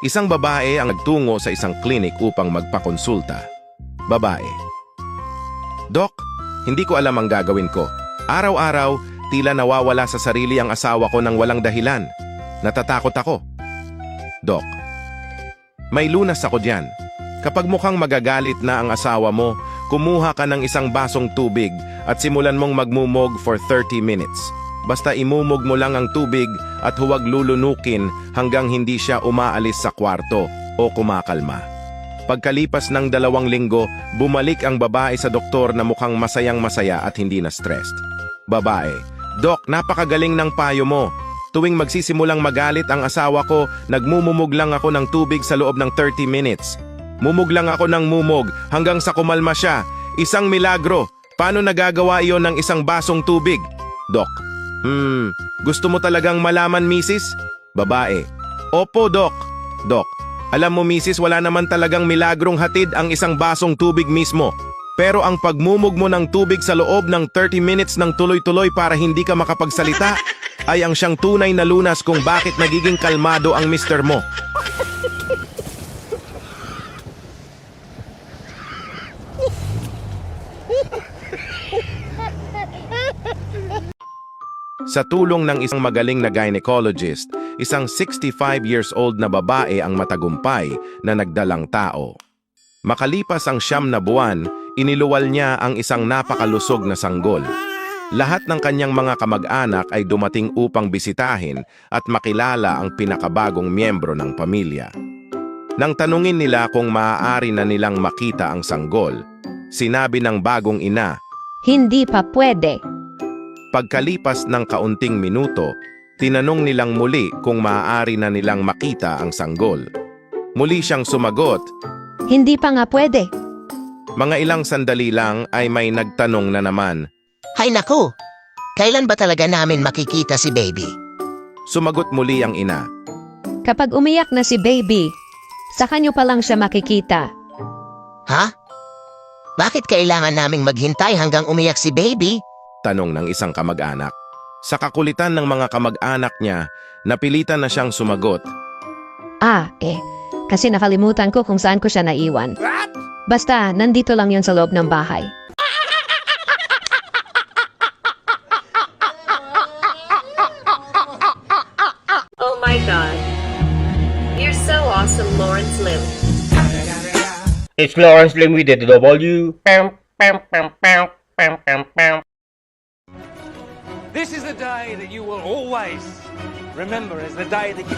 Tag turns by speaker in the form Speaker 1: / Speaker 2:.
Speaker 1: Isang babae ang nagtungo sa isang klinik upang magpakonsulta. Babae. Dok, hindi ko alam ang gagawin ko. Araw-araw, tila nawawala sa sarili ang asawa ko ng walang dahilan. Natatakot ako. Dok, may lunas ako diyan. Kapag mukhang magagalit na ang asawa mo, kumuha ka ng isang basong tubig at simulan mong magmumog for 30 minutes. Basta imumog mo lang ang tubig at huwag lulunukin hanggang hindi siya umaalis sa kwarto o kumakalma. Pagkalipas ng 2 linggo, bumalik ang babae sa doktor na mukhang masayang-masaya at hindi na stressed. Babae, Dok, napakagaling ng payo mo. Tuwing magsisimulang magalit ang asawa ko, nagmumumog lang ako ng tubig sa loob ng 30 minutes. Mumog lang ako ng mumog hanggang sa kumalma siya. Isang milagro. Paano nagagawa iyon ng isang basong tubig? Dok. Gusto mo talagang malaman, misis? Babae. Opo, Dok. Dok, alam mo, misis, wala naman talagang milagrong hatid ang isang basong tubig mismo. Pero ang pagmumog mo ng tubig sa loob ng 30 minutes ng tuloy-tuloy para hindi ka makapagsalita ay ang siyang tunay na lunas kung bakit nagiging kalmado ang mister mo. Sa tulong ng isang magaling na gynecologist, isang 65 years old na babae ang matagumpay na nagdalang tao. Makalipas ang 9 na buwan, iniluwal niya ang isang napakalusog na sanggol. Lahat ng kanyang mga kamag-anak ay dumating upang bisitahin at makilala ang pinakabagong miyembro ng pamilya. Nang tanungin nila kung maaari na nilang makita ang sanggol, sinabi ng bagong ina,
Speaker 2: Hindi pa pwede.
Speaker 1: Pagkalipas ng kaunting minuto, tinanong nilang muli kung maaari na nilang makita ang sanggol. Muli siyang sumagot,
Speaker 2: Hindi pa nga pwede.
Speaker 1: mga ilang sandali lang ay may nagtanong na naman.
Speaker 3: Hay naku! Kailan ba talaga namin makikita si baby?
Speaker 1: Sumagot muli ang ina.
Speaker 2: Kapag umiyak na si baby, sa kanyo pa lang siya makikita.
Speaker 3: Ha? Bakit kailangan naming maghintay hanggang umiyak si baby?
Speaker 1: Tanong ng isang kamag-anak. Sa kakulitan ng mga kamag-anak niya, napilitan na siyang sumagot.
Speaker 2: Kasi nakalimutan ko kung saan ko siya naiwan. Basta, nandito lang yon sa loob ng bahay.
Speaker 4: Oh my god. You're so awesome, Lawrence Lim.
Speaker 5: It's Lawrence Lim with the W. Pam, pam, pam, pam, pam, pam, pam.
Speaker 6: This is the day that you will always remember as the day that you...